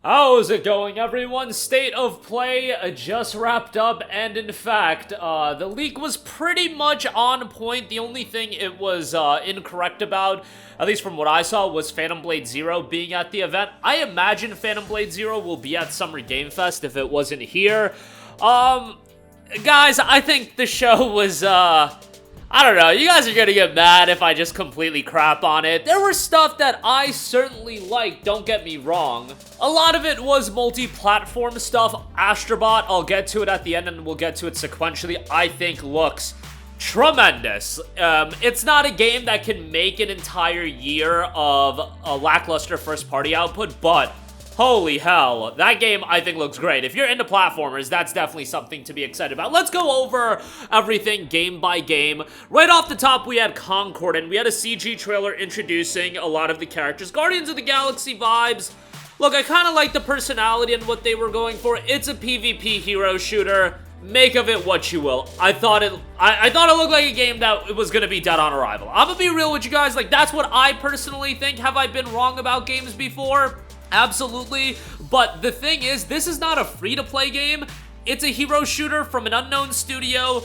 How's it going, everyone? State of Play just wrapped up, and in fact, the leak was pretty much on point. The only thing it was incorrect about, at least from what I saw, was Phantom Blade Zero being at the event. I imagine Phantom Blade Zero will be at Summer Game Fest if it wasn't here. Guys, I think the show was, I don't know, you guys are gonna get mad if I just completely crap on it. There was stuff that I certainly liked, don't get me wrong. A lot of it was multi-platform stuff. Astro Bot, I'll get to it at the end and we'll get to it sequentially, I think looks tremendous. It's not a game that can make an entire year of a lackluster first-party output, but holy hell, that game I think looks great. If you're into platformers, that's definitely something to be excited about. Let's go over everything game by game. Right off the top, we had Concord, and we had a CG trailer introducing a lot of the characters. Guardians of the Galaxy vibes. Look, I kind of like the personality and what they were going for. It's a PvP hero shooter. Make of it what you will. I thought it looked like a game that it was gonna be dead on arrival. I'm gonna be real with you guys. Like, that's what I personally think. Have I been wrong about games before? Absolutely, but the thing is, this is not a free-to-play game. It's a hero shooter from an unknown studio,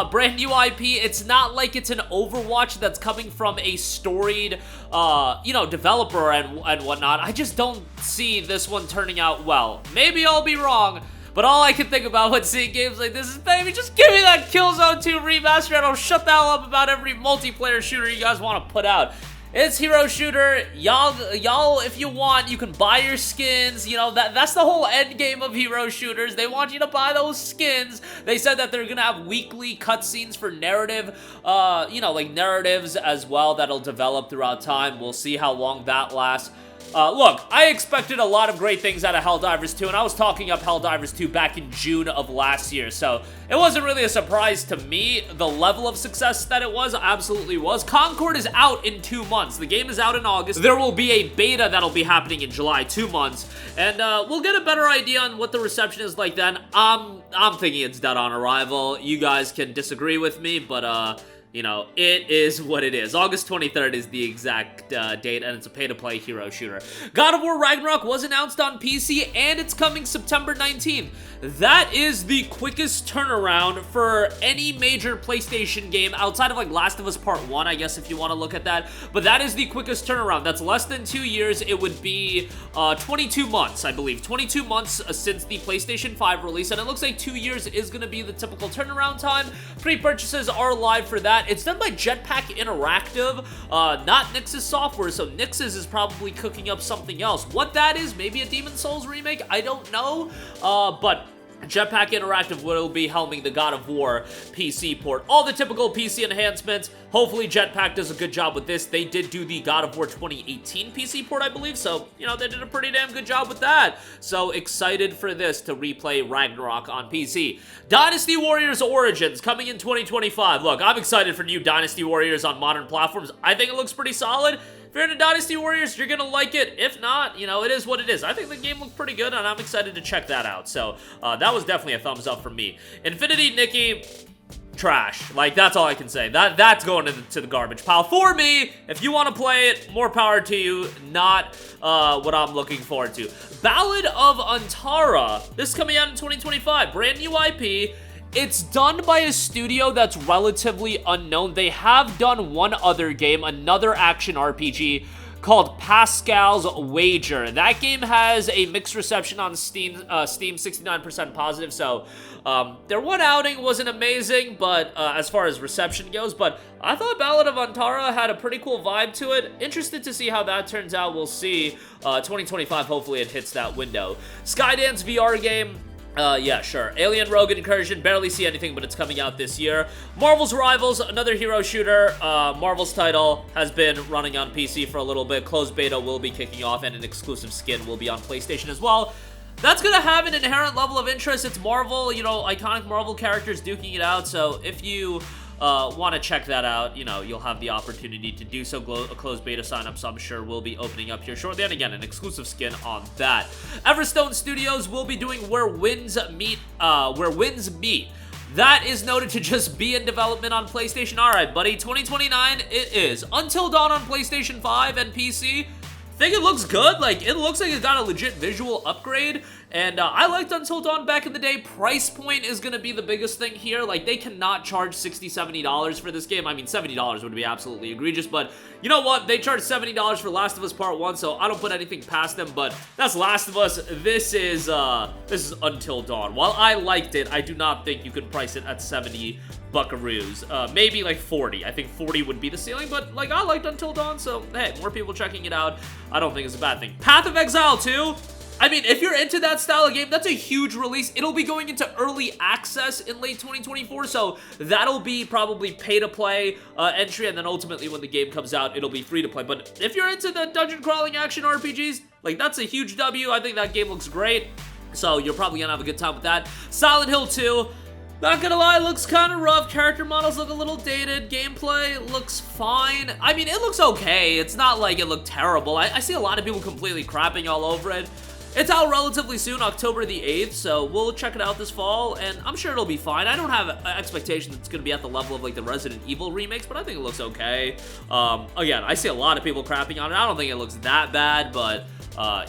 brand new IP. It's not like it's an Overwatch that's coming from a storied, developer and whatnot. I just don't see this one turning out well. Maybe I'll be wrong, but all I can think about when seeing games like this is, baby, just give me that Killzone 2 remaster and I'll shut the hell up about every multiplayer shooter you guys want to put out. It's hero shooter. Y'all, if you want, you can buy your skins. You know, that's the whole end game of hero shooters. They want you to buy those skins. They said that they're gonna have weekly cutscenes for narrative, like narratives as well that'll develop throughout time. We'll see how long that lasts. Look, I expected a lot of great things out of Helldivers 2, and I was talking up Helldivers 2 back in June of last year, so it wasn't really a surprise to me. The level of success that it was absolutely was. Concord is out in 2 months. The game is out in August. There will be a beta that'll be happening in July, 2 months, and we'll get a better idea on what the reception is like then. I'm thinking it's dead on arrival. You guys can disagree with me, but you know, it is what it is. August 23rd is the exact date, and it's a pay-to-play hero shooter. God of War Ragnarok was announced on PC, and it's coming September 19th. That is the quickest turnaround for any major PlayStation game, outside of, like, Last of Us Part 1, I guess, if you want to look at that. But that is the quickest turnaround. That's less than 2 years. It would be 22 months, I believe. 22 months since the PlayStation 5 release, and it looks like 2 years is going to be the typical turnaround time. Pre-purchases are live for that. It's done by Jetpack Interactive, not Nix's software, so Nix's is probably cooking up something else. What that is, maybe a Demon's Souls remake, I don't know, but Jetpack Interactive will be helming the God of War PC port. All the typical PC enhancements. Hopefully Jetpack does a good job with this. They did do the God of War 2018 PC port, I believe, so, you know, they did a pretty damn good job with that. So excited for this to replay Ragnarok on PC. Dynasty Warriors Origins coming in 2025. Look, I'm excited for new Dynasty Warriors on modern platforms. I think it looks pretty solid. If you're into Dynasty Warriors, you're gonna like it. If not, you know, it is what it is. I think the game looked pretty good, and I'm excited to check that out. So, that was definitely a thumbs up from me. Infinity Nikki, trash. Like, that's all I can say. That's going to the garbage pile. For me, if you want to play it, more power to you. Not what I'm looking forward to. Ballad of Antara. This is coming out in 2025. Brand new IP. It's done by a studio that's relatively unknown. They have done one other game, another action RPG called Pascal's Wager. That game has a mixed reception on Steam, 69% positive, so their one outing wasn't amazing, but as far as reception goes, but I thought Ballad of Antara had a pretty cool vibe to it. Interested to see how that turns out. We'll see. 2025, hopefully it hits that window. Skydance VR game. Yeah, sure. Alien Rogue Incursion, barely see anything, but it's coming out this year. Marvel's Rivals, another hero shooter. Marvel's title has been running on PC for a little bit. Closed beta will be kicking off, and an exclusive skin will be on PlayStation as well. That's gonna have an inherent level of interest. It's Marvel, you know, iconic Marvel characters duking it out, so if you want to check that out, you know, you'll have the opportunity to do so. A closed beta signups, I'm sure, will be opening up here shortly. And again, an exclusive skin on that. Everstone Studios will be doing Where Winds Meet. That is noted to just be in development on PlayStation. All right, buddy, 2029 it is. Until Dawn on PlayStation 5 and PC. think it looks good. Like, it looks like it got a legit visual upgrade, and I liked Until Dawn back in the day. Price point is gonna be the biggest thing here. Like, they cannot charge $60, $70 for this game. I mean, $70 would be absolutely egregious, but you know what? They charged $70 for Last of Us Part 1, so I don't put anything past them, but that's Last of Us. This is Until Dawn. While I liked it, I do not think you could price it at 70 buckaroos. Maybe like 40. I think 40 would be the ceiling, but like, I liked Until Dawn, so hey, more people checking it out, I don't think it's a bad thing. Path of Exile 2, I mean, if you're into that style of game, that's a huge release. It'll be going into early access in late 2024, so that'll be probably pay-to-play entry, and then ultimately when the game comes out, it'll be free-to-play. But if you're into the dungeon crawling action RPGs, like, that's a huge W. I think that game looks great, so you're probably gonna have a good time with that. Silent Hill 2, not gonna lie, looks kind of rough. Character models look a little dated. Gameplay looks fine. I mean, it looks okay. It's not like it looked terrible. I see a lot of people completely crapping all over it. It's out relatively soon, October the 8th, so we'll check it out this fall, and I'm sure it'll be fine. I don't have an expectation that it's going to be at the level of, like, the Resident Evil remakes, but I think it looks okay. Again, I see a lot of people crapping on it. I don't think it looks that bad, but,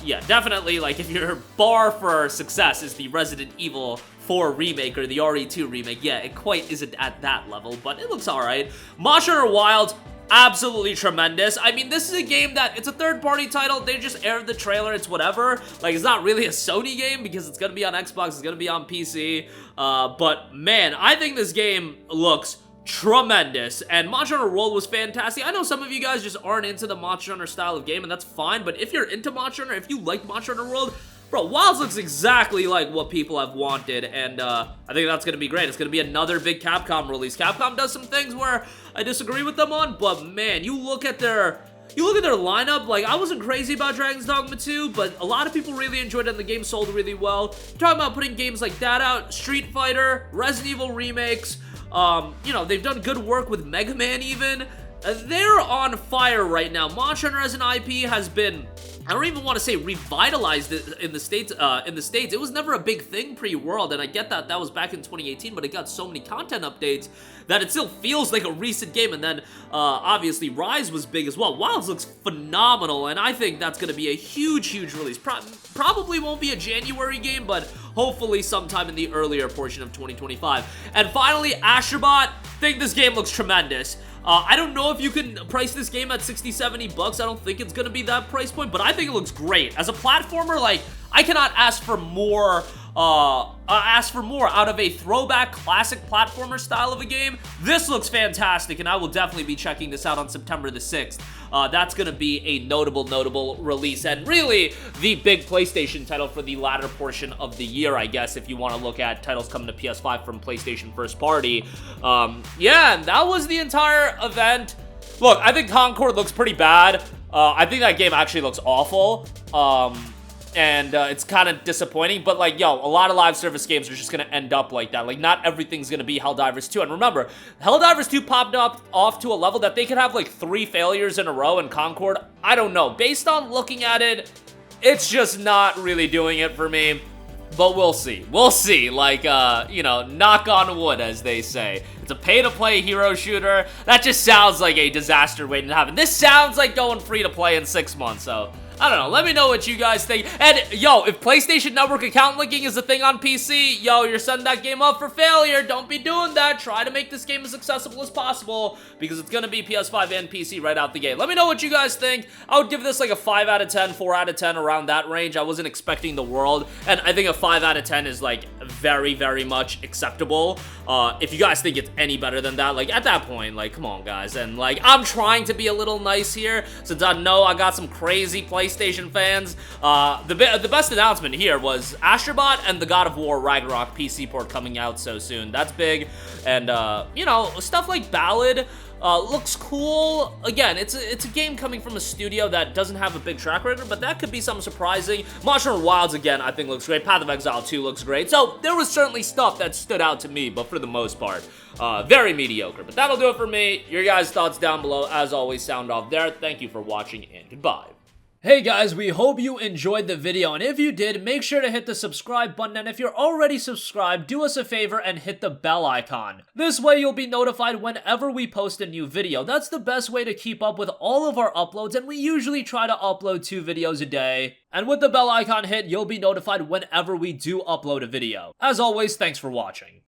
yeah, definitely, like, if your bar for success is the Resident Evil 4 remake or the RE2 remake, yeah, it quite isn't at that level, but it looks alright. Monster Hunter Wilds, absolutely tremendous. I mean, this is a game that, it's a third-party title. They just aired the trailer. It's whatever. Like, it's not really a Sony game because it's gonna be on Xbox. It's gonna be on PC. But, man, I think this game looks tremendous, and Monster Hunter World was fantastic. I know some of you guys just aren't into the Monster Hunter style of game, and that's fine, but if you're into Monster Hunter, if you like Monster Hunter World, bro, Wilds looks exactly like what people have wanted, and I think that's gonna be great. It's gonna be another big Capcom release. Capcom does some things where I disagree with them on, but man, you look at their lineup. Like, I wasn't crazy about Dragon's Dogma 2, but a lot of people really enjoyed it, and the game sold really well. You're talking about putting games like that out, Street Fighter, Resident Evil remakes. You know, they've done good work with Mega Man even. They're on fire right now. Monster Hunter as an IP has been, I don't even want to say revitalized in the States. It was never a big thing pre-World, and I get that was back in 2018, but it got so many content updates that it still feels like a recent game. And then, obviously, Rise was big as well. Wilds looks phenomenal, and I think that's going to be a huge, huge release. Probably won't be a January game, but hopefully sometime in the earlier portion of 2025. And finally, Astro Bot. Think this game looks tremendous. I don't know if you can price this game at 60, 70 bucks. I don't think it's gonna be that price point, but I think it looks great. As a platformer, like, I cannot ask for more, out of a throwback classic platformer style of a game. This looks fantastic, and I will definitely be checking this out on September the 6th. That's gonna be a notable release, and really the big PlayStation title for the latter portion of the year, I guess, if you want to look at titles coming to PS5 from PlayStation first party. Yeah, and that was the entire event. Look, I think Concord looks pretty bad. I think that game actually looks awful. And it's kind of disappointing, but like, yo, a lot of live service games are just gonna end up like that. Like, not everything's gonna be Helldivers 2. And remember, Helldivers 2 popped up off to a level that they could have like 3 failures in a row in Concord. I don't know. Based on looking at it, it's just not really doing it for me. But we'll see. We'll see. Like, you know, knock on wood, as they say. It's a pay-to-play hero shooter. That just sounds like a disaster waiting to happen. This sounds like going free-to-play in 6 months, so I don't know. Let me know what you guys think. And, yo, if PlayStation Network account linking is a thing on PC, yo, you're setting that game up for failure. Don't be doing that. Try to make this game as accessible as possible, because it's going to be PS5 and PC right out the gate. Let me know what you guys think. I would give this like a 5 out of 10, 4 out of 10, around that range. I wasn't expecting the world, and I think a 5 out of 10 is like very, very much acceptable. If you guys think it's any better than that, like, at that point, like, come on, guys. And, like, I'm trying to be a little nice here, since I know I got some crazy PlayStation fans. The best announcement here was Astro Bot and the God of War Ragnarok PC port coming out so soon. That's big. And, you know, stuff like Ballad looks cool. Again, it's a game coming from a studio that doesn't have a big track record, but that could be something surprising. Monster Hunter Wilds, again, I think looks great. Path of Exile 2 looks great. So there was certainly stuff that stood out to me, but for the most part, very mediocre. But that'll do it for me. Your guys' thoughts down below. As always, sound off there. Thank you for watching, and goodbye. Hey guys, we hope you enjoyed the video, and if you did, make sure to hit the subscribe button, and if you're already subscribed, do us a favor and hit the bell icon. This way you'll be notified whenever we post a new video. That's the best way to keep up with all of our uploads, and we usually try to upload 2 videos a day. And with the bell icon hit, you'll be notified whenever we do upload a video. As always, thanks for watching.